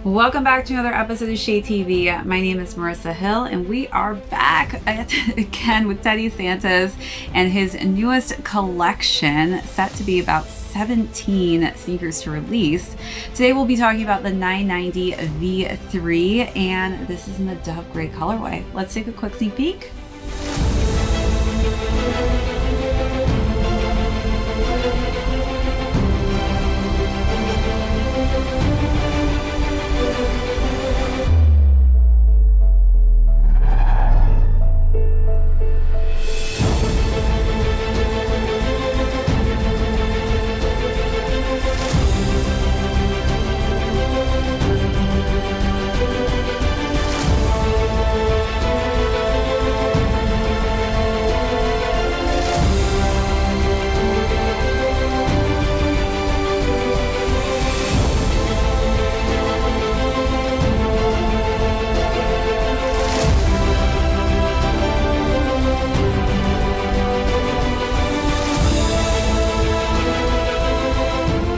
Welcome back to another episode of Shade TV. My name is Marissa Hill, and we are back again with Teddy Santis and his newest collection, set to be about 17 sneakers to release. Today we'll be talking about the 990 V3, and this is in the Dove Gray colorway. Let's take a quick sneak peek.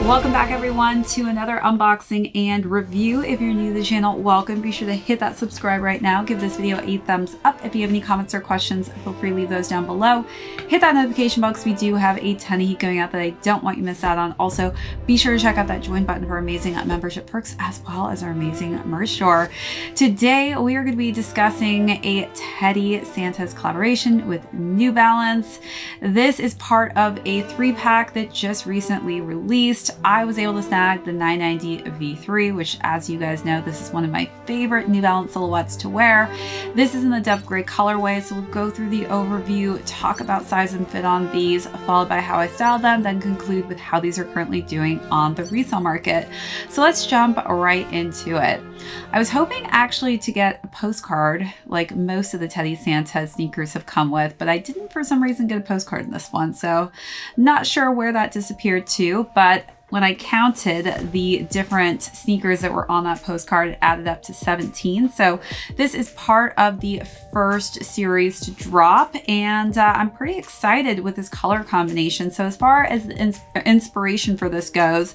Welcome back everyone to another unboxing and review. If you're new to the channel, welcome. Be sure to hit that subscribe right now. Give this video a thumbs up. If you have any comments or questions, feel free to leave those down below. Hit that notification box. We do have a ton of heat going out that I don't want you to miss out on. Also, be sure to check out that join button for amazing membership perks as well as our amazing merch store. Today, we are going to be discussing a Teddy Santis collaboration with New Balance. This is part of a 3-pack that just recently released. I was able to snag the 990 V3, which, as you guys know, this is one of my favorite New Balance silhouettes to wear. This is in the Dove Gray colorway, so we'll go through the overview, talk about size and fit on these, followed by how I styled them, then conclude with how these are currently doing on the resale market. So let's jump right into it. I was hoping actually to get a postcard like most of the Teddy Santis sneakers have come with, but I didn't for some reason get a postcard in this one, so not sure where that disappeared to, but when I counted the different sneakers that were on that postcard, it added up to 17. So this is part of the first series to drop, and I'm pretty excited with this color combination. So as far as the inspiration for this goes,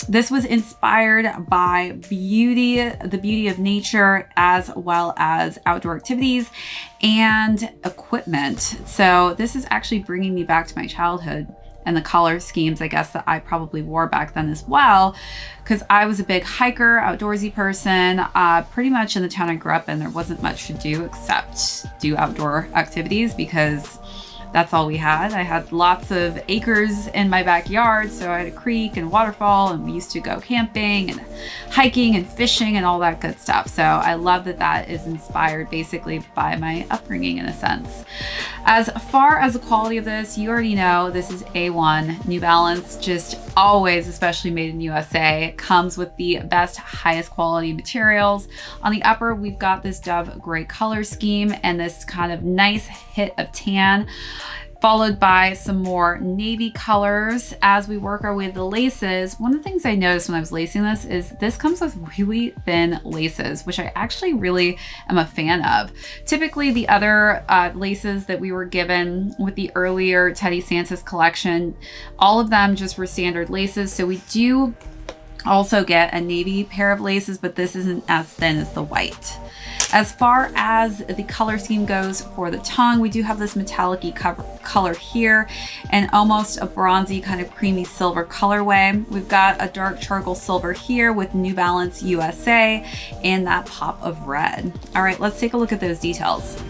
this was inspired by the beauty of nature, as well as outdoor activities and equipment. So this is actually bringing me back to my childhood and the color schemes, I guess, that I probably wore back then as well, because I was a big hiker, outdoorsy person. Pretty much in the town I grew up in, there wasn't much to do except do outdoor activities because that's all we had. I had lots of acres in my backyard, so I had a creek and waterfall, and we used to go camping and hiking and fishing and all that good stuff. So I love that that is inspired basically by my upbringing in a sense. As far as the quality of this, you already know this is A1. New Balance, just always, especially made in USA, comes with the best, highest quality materials. On the upper, we've got this Dove Gray color scheme and this kind of nice hit of tan, followed by some more navy colors. As we work our way to the laces, one of the things I noticed when I was lacing this comes with really thin laces, which I actually really am a fan of. Typically the other laces that we were given with the earlier Teddy Santis collection, all of them just were standard laces. So we do also get a navy pair of laces, but this isn't as thin as the white. As far as the color scheme goes for the tongue, we do have this metallic-y color here and almost a bronzy kind of creamy silver colorway. We've got a dark charcoal silver here with New Balance USA and that pop of red. All right, let's take a look at those details.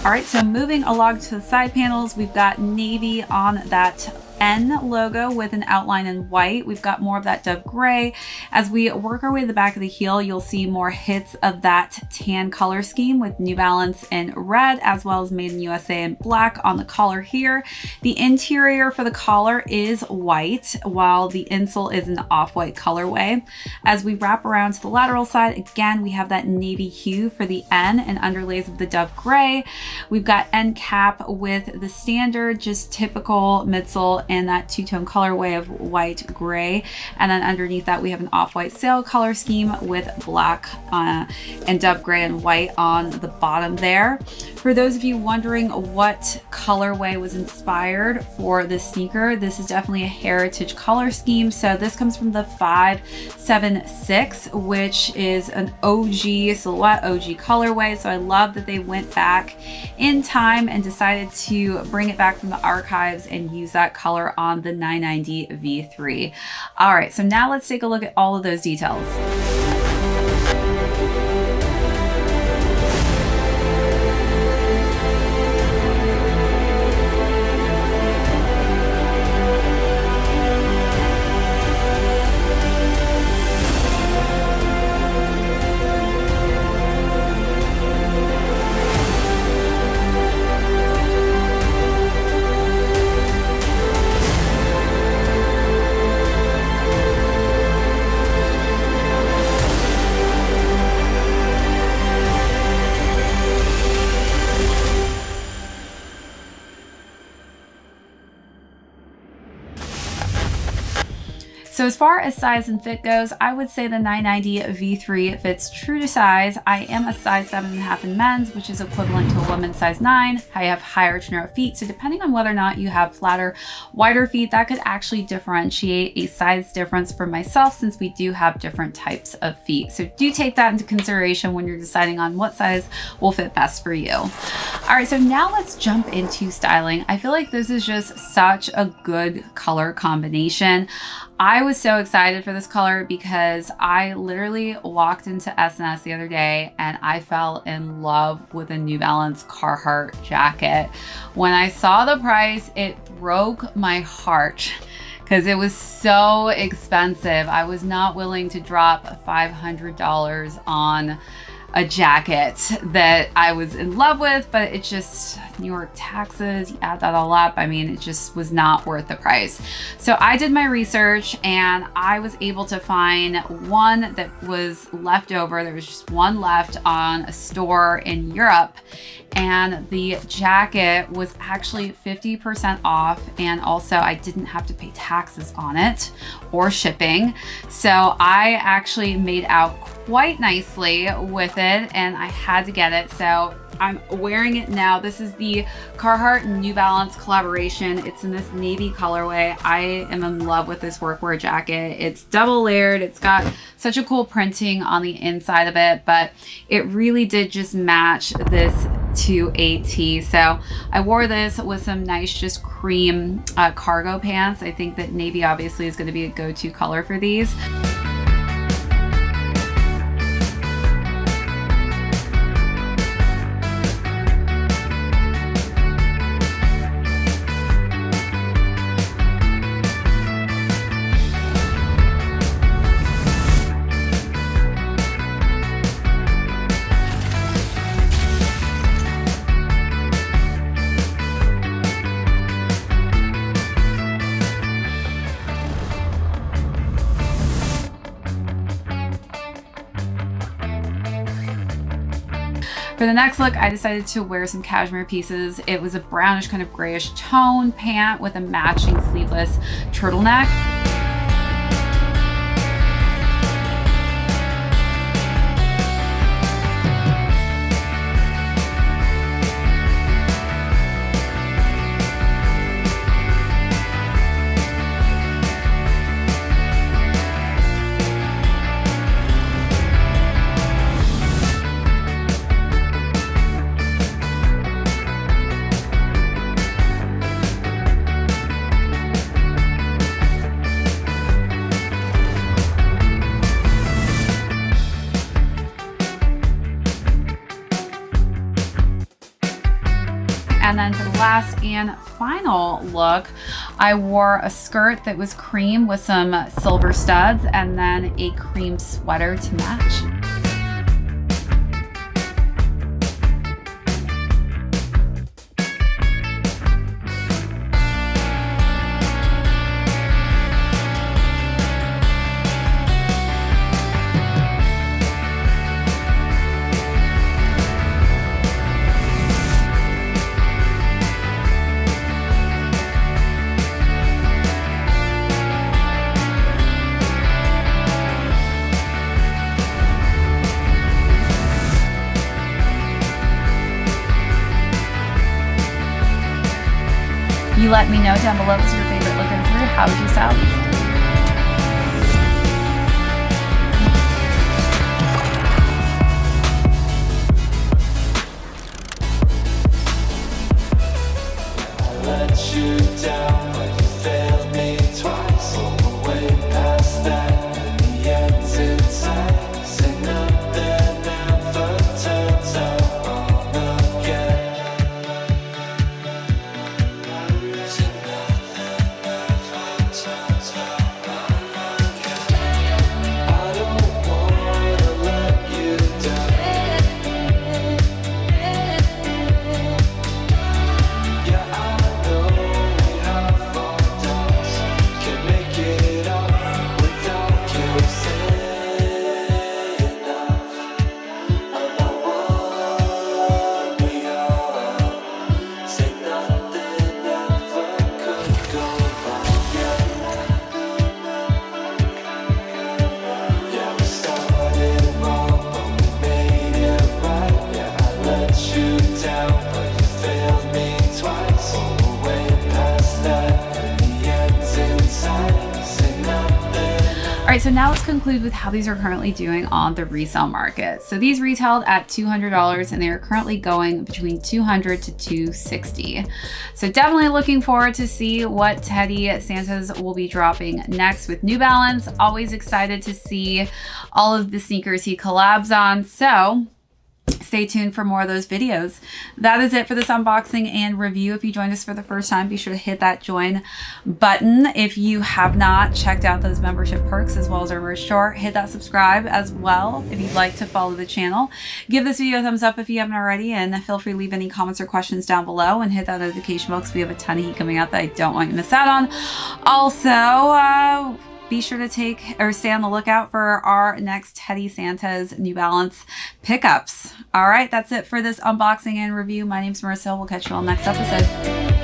All right, so moving along to the side panels, we've got navy on that N logo with an outline in white. We've got more of that dove gray. As we work our way to the back of the heel, you'll see more hits of that tan color scheme with New Balance in red, as well as Made in USA in black on the collar here. The interior for the collar is white, while the insole is an off-white colorway. As we wrap around to the lateral side, again, we have that navy hue for the N and underlays of the dove gray. We've got end cap with the standard, just typical midsole and that two-tone colorway of white gray. And then underneath that, we have an off-white sail color scheme with black and dove gray and white on the bottom there. For those of you wondering what colorway was inspired for this sneaker, this is definitely a heritage color scheme. So this comes from the 576, which is an OG silhouette, OG colorway. So I love that they went back in time and decided to bring it back from the archives and use that color on the 990 V3. All right, so now let's take a look at all of those details. So as far as size and fit goes, I would say the 990 V3 fits true to size. I am a size 7.5 in men's, which is equivalent to a woman's size 9. I have higher to narrow feet, so depending on whether or not you have flatter, wider feet, that could actually differentiate a size difference for myself, since we do have different types of feet. So do take that into consideration when you're deciding on what size will fit best for you. All right, so now let's jump into styling. I feel like this is just such a good color combination. I was so excited for this color because I literally walked into S&S the other day and I fell in love with a New Balance Carhartt jacket. When I saw the price, it broke my heart because it was so expensive. I was not willing to drop $500 on a jacket that I was in love with, but it just, New York taxes, you add that all up, I mean, it just was not worth the price. So I did my research and I was able to find one that was left over. There was just one left on a store in Europe, and the jacket was actually 50% off, and also I didn't have to pay taxes on it or shipping. So I actually made out quite nicely with it and I had to get it. So I'm wearing it now. This is the Carhartt and New Balance collaboration. It's in this navy colorway. I am in love with this workwear jacket. It's double layered. It's got such a cool printing on the inside of it, but it really did just match this to a T. So I wore this with some nice just cream cargo pants. I think that navy obviously is going to be a go-to color for these. For the next look, I decided to wear some cashmere pieces. It was a brownish kind of grayish tone pant with a matching sleeveless turtleneck. And then for the last and final look, I wore a skirt that was cream with some silver studs and then a cream sweater to match. You let me know down below what's your favorite look and through. How would you style these? Let you down, but you failed me twice. Oh, way past that, and the end's in sight. Say nothing ever turns out wrong again. Say nothing ever turns out wrong again. I don't wanna let you down. Yeah, I know we have our doubts. Can't make it up without you saying enough about what we are. Say nothing ever could go wrong. Yeah, we started wrong, but we made it right. Yeah, I let you down, but you failed me twice. Oh, way past that, and the end's in sight. Say nothing. All right, so now let's conclude with how these are currently doing on the resale market. So these retailed at $200 and they are currently going between $200 to $260. So definitely looking forward to see what Teddy Santis will be dropping next with New Balance. Always excited to see all of the sneakers he collabs on. So stay tuned for more of those videos. That is it for this unboxing and review. If you joined us for the first time, be sure to hit that join button. If you have not checked out those membership perks as well as our merch store, hit that subscribe as well if you'd like to follow the channel. Give this video a thumbs up if you haven't already, and feel free to leave any comments or questions down below and hit that notification bell because we have a ton of heat coming out that I don't want you to miss out on. Also, be sure to stay on the lookout for our next Teddy Santis New Balance pickups. All right, that's it for this unboxing and review. My name's Marissa. We'll catch you all next episode.